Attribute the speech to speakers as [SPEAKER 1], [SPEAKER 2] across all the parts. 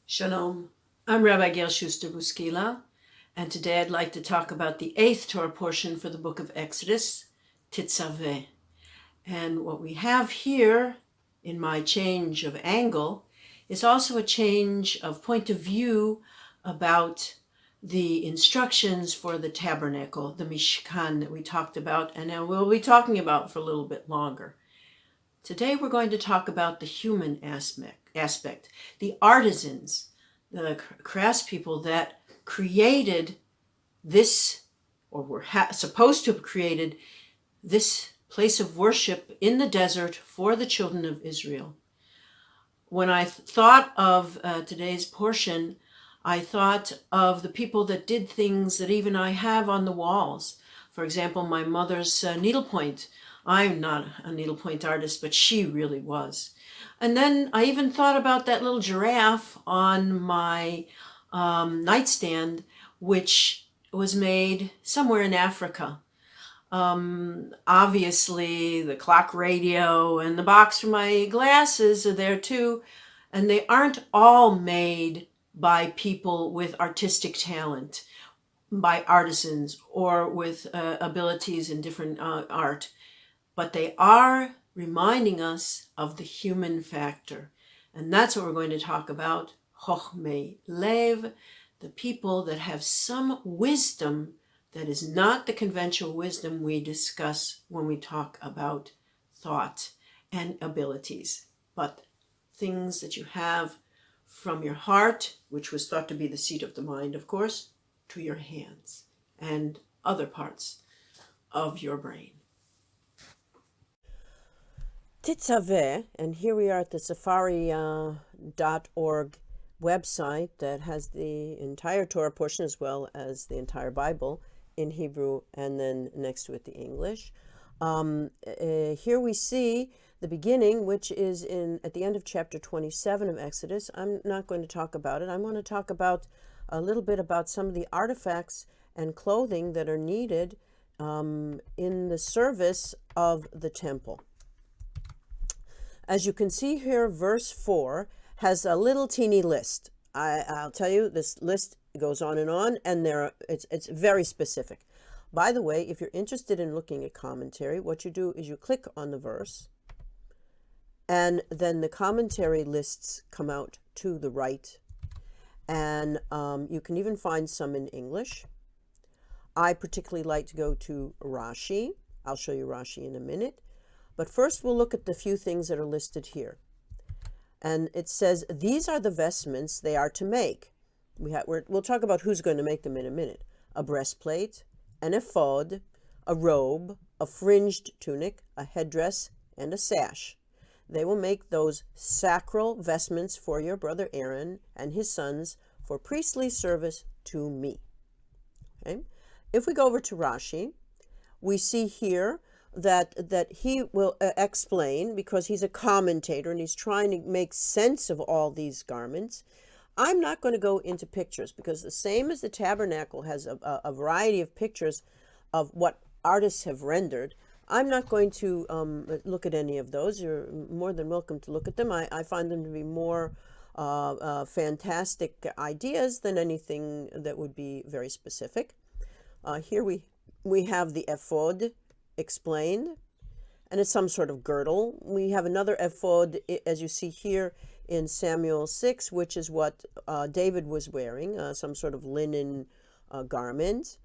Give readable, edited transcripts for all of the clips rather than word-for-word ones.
[SPEAKER 1] Shalom, I'm Rabbi Gail Schuster-Buskila, and today I'd like to talk about the 8th Torah portion for the book of Exodus, Tetzaveh. And what we have here in my change of angle is also a change of point of view about the instructions for the tabernacle, the Mishkan that we talked about, and now we'll be talking about for a little bit longer. Today we're going to talk about the human aspect, the artisans, the craftspeople that created this, or were supposed to have created this place of worship in the desert for the children of Israel. When I thought of today's portion, I thought of the people that did things that even I have on the walls. For example, my mother's needlepoint. I'm not a needlepoint artist, but she really was. And then I even thought about that little giraffe on my nightstand, which was made somewhere in Africa. Obviously, the clock radio and the box for my glasses are there too, and they aren't all made by people with artistic talent, by artisans, or with abilities in different art, but they are reminding us of the human factor. And that's what we're going to talk about, Chochmei Lev, the people that have some wisdom that is not the conventional wisdom we discuss when we talk about thought and abilities, but things that you have from your heart, which was thought to be the seat of the mind, of course, to your hands and other parts of your brain. Tetzaveh, and here we are at the Safari.org website that has the entire Torah portion as well as the entire Bible in Hebrew, and then next to it the English. Here we see the beginning, which is at the end of chapter 27 of Exodus. I'm not going to talk about it. I want to talk about a little bit about some of the artifacts and clothing that are needed in the service of the temple. As you can see here, verse 4 has a little teeny list. I'll tell you, this list goes on, and it's very specific. By the way, if you're interested in looking at commentary, what you do is you click on the verse, and then the commentary lists come out to the right, and you can even find some in English. I particularly like to go to Rashi. I'll show you Rashi in a minute. But first we'll look at the few things that are listed here. And it says, these are the vestments they are to make. We'll talk about who's going to make them in a minute. A breastplate, an ephod, a robe, a fringed tunic, a headdress, and a sash. They will make those sacral vestments for your brother Aaron and his sons for priestly service to me. Okay? If we go over to Rashi, we see here that he will explain, because he's a commentator and he's trying to make sense of all these garments. I'm not going to go into pictures, because the same as the tabernacle has a variety of pictures of what artists have rendered. I'm not going to look at any of those. You're more than welcome to look at them. I find them to be more fantastic ideas than anything that would be very specific. Here we have the ephod explained, and it's some sort of girdle. We have another ephod, as you see here in Samuel 6, which is what David was wearing, some sort of linen garment.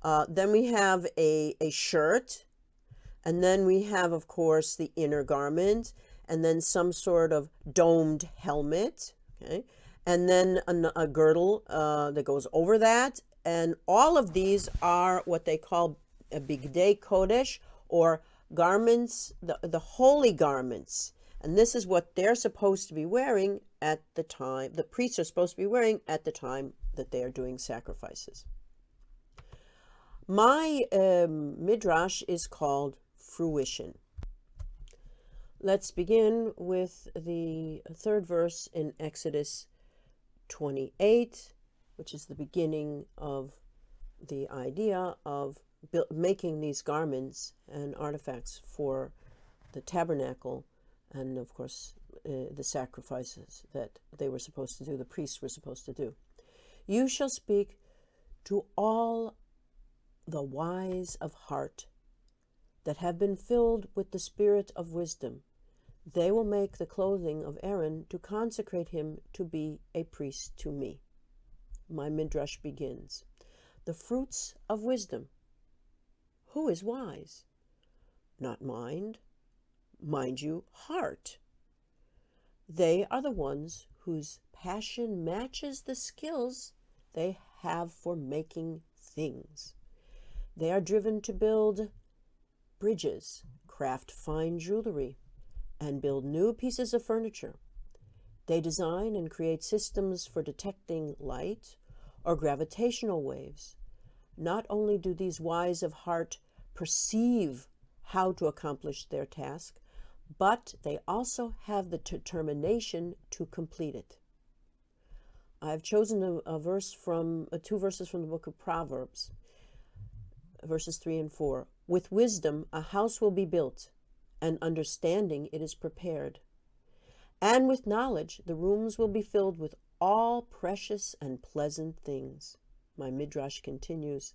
[SPEAKER 1] Then we have a shirt, and then we have, of course, the inner garment, and then some sort of domed helmet, okay? And then a girdle that goes over that. And all of these are what they call a bigdei kodesh, or garments, the holy garments. And this is what they're supposed to be wearing at the time, the priests are supposed to be wearing at the time that they are doing sacrifices. My midrash is called Fruition. Let's begin with the third verse in Exodus 28, which is the beginning of the idea of making these garments and artifacts for the tabernacle and of course the sacrifices that they were supposed to do, the priests were supposed to do. You shall speak to all the wise of heart that have been filled with the spirit of wisdom. They will make the clothing of Aaron to consecrate him to be a priest to me. My Midrash begins. The fruits of wisdom. Who is wise? Not mind you, heart. They are the ones whose passion matches the skills they have for making things. They are driven to build bridges, craft fine jewelry, and build new pieces of furniture. They design and create systems for detecting light or gravitational waves. Not only do these wise of heart perceive how to accomplish their task, but they also have the determination to complete it. I've chosen a verse from two verses from the book of Proverbs, verses 3 and 4. With wisdom a house will be built, and understanding it is prepared. And with knowledge the rooms will be filled with all precious and pleasant things. My Midrash continues.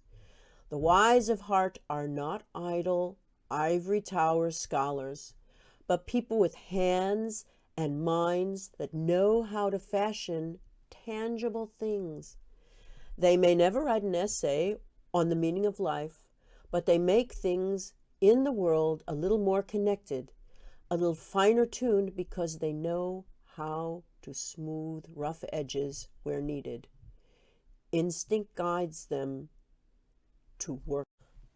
[SPEAKER 1] The wise of heart are not idle, ivory tower scholars, but people with hands and minds that know how to fashion tangible things. They may never write an essay on the meaning of life, but they make things in the world a little more connected, a little finer tuned, because they know how to smooth rough edges where needed. Instinct guides them to work.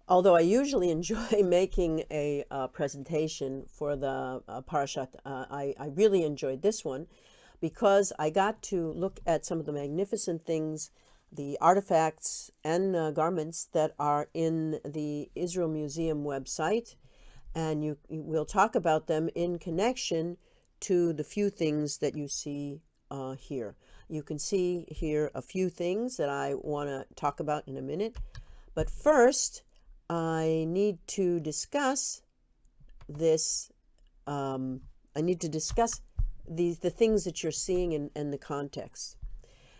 [SPEAKER 1] Although I usually enjoy making a presentation for the Parashat, I really enjoyed this one because I got to look at some of the magnificent things, the artifacts and garments that are in the Israel Museum website, and we'll talk about them in connection to the few things that you see here. You can see here a few things that I want to talk about in a minute, but first I need to discuss this. I need to discuss the things that you're seeing in the context.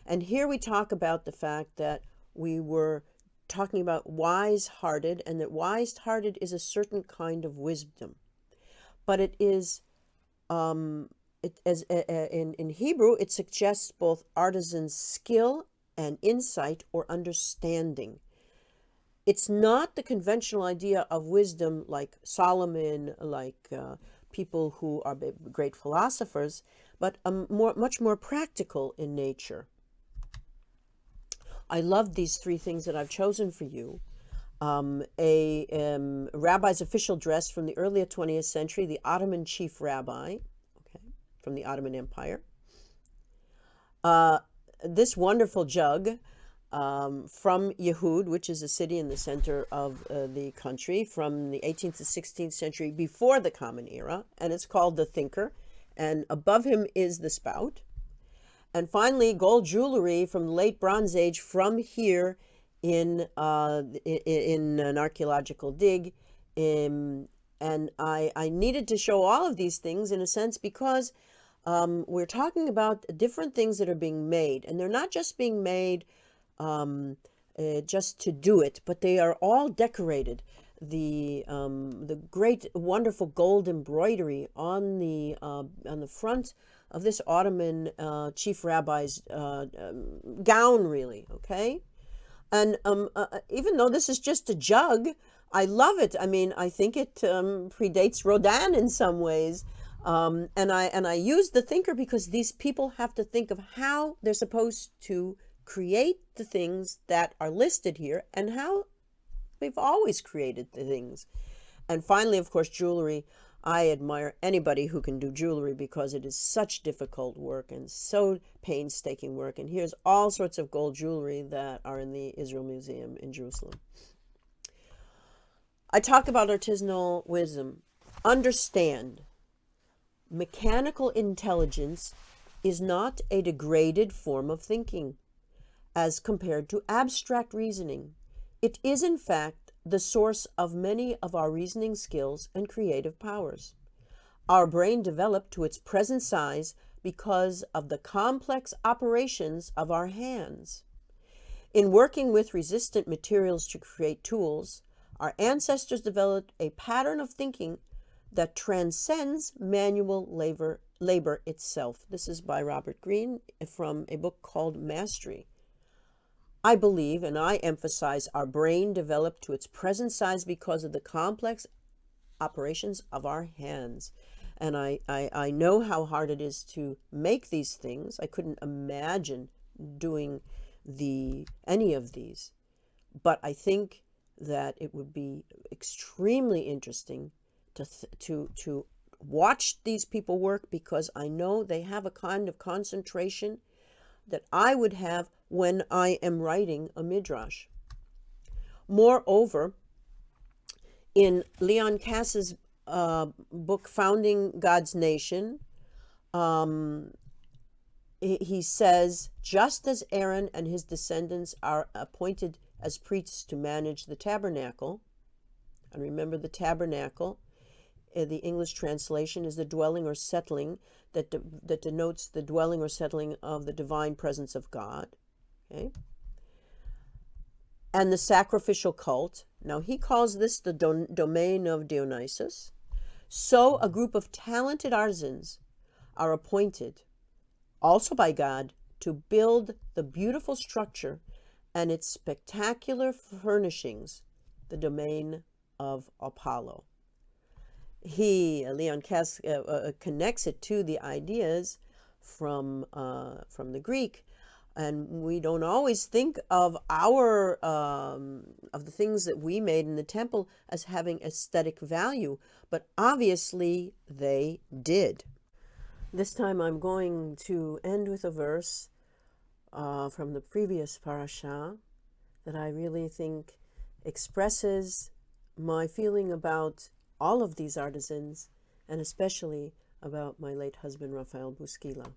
[SPEAKER 1] And here we talk about the fact that we were talking about wise-hearted, and that wise-hearted is a certain kind of wisdom. But it is, in Hebrew, it suggests both artisan skill and insight or understanding. It's not the conventional idea of wisdom like Solomon, like people who are great philosophers, but much more practical in nature. I love these three things that I've chosen for you. A rabbi's official dress from the early 20th century, the Ottoman chief rabbi, okay, from the Ottoman Empire. This wonderful jug from Yehud, which is a city in the center of the country, from the 18th to 16th century, before the Common Era, and it's called the Thinker, and above him is the spout. And finally, gold jewelry from the late Bronze Age from here in an archaeological dig. And I needed to show all of these things in a sense because we're talking about different things that are being made, and they're not just being made just to do it, but they are all decorated. The great, wonderful gold embroidery on the front of this Ottoman chief rabbi's gown, really, okay? And even though this is just a jug, I love it. I mean, I think it predates Rodin in some ways. And I use the Thinker because these people have to think of how they're supposed to create the things that are listed here and how we've always created the things. And finally, of course, jewelry. I admire anybody who can do jewelry because it is such difficult work and so painstaking work. And here's all sorts of gold jewelry that are in the Israel Museum in Jerusalem. I talk about artisanal wisdom. Understand, mechanical intelligence is not a degraded form of thinking as compared to abstract reasoning. It is, in fact, the source of many of our reasoning skills and creative powers. Our brain developed to its present size because of the complex operations of our hands. In working with resistant materials to create tools, our ancestors developed a pattern of thinking that transcends manual labor itself. This is by Robert Greene from a book called Mastery. I believe, and I emphasize, our brain developed to its present size because of the complex operations of our hands. And I know how hard it is to make these things. I couldn't imagine doing any of these. But I think that it would be extremely interesting to watch these people work, because I know they have a kind of concentration that I would have when I am writing a midrash. Moreover, in Leon Kass's book, Founding God's Nation, he says, just as Aaron and his descendants are appointed as priests to manage the tabernacle, and remember the tabernacle, the English translation is the dwelling or settling that denotes the dwelling or settling of the divine presence of God. Okay? And the sacrificial cult. Now he calls this the domain of Dionysus. So a group of talented artisans are appointed, also by God, to build the beautiful structure and its spectacular furnishings, the domain of Apollo. Leon Kass, connects it to the ideas from the Greek, and we don't always think of of the things that we made in the temple as having aesthetic value, but obviously they did. This time I'm going to end with a verse from the previous parasha that I really think expresses my feeling about all of these artisans, and especially about my late husband, Raphael Buskila.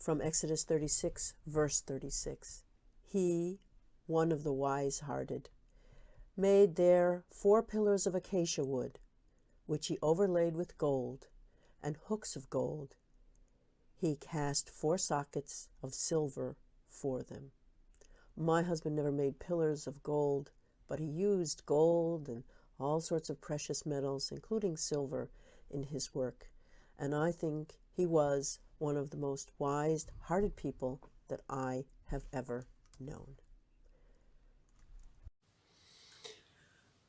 [SPEAKER 1] From Exodus 36, verse 36. He, one of the wise-hearted, made there 4 pillars of acacia wood, which he overlaid with gold, and hooks of gold. He cast 4 sockets of silver for them. My husband never made pillars of gold, but he used gold and all sorts of precious metals, including silver, in his work. And I think he was one of the most wise-hearted people that I have ever known.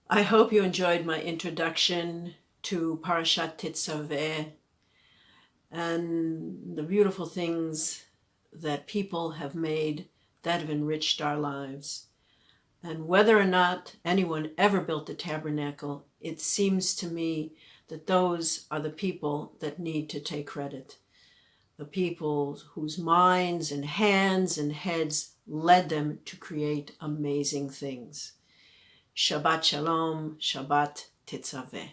[SPEAKER 1] I hope you enjoyed my introduction to Parashat Tetzaveh and the beautiful things that people have made that have enriched our lives. And whether or not anyone ever built the tabernacle, it seems to me that those are the people that need to take credit. The people whose minds and hands and heads led them to create amazing things. Shabbat Shalom, Shabbat Tetzaveh.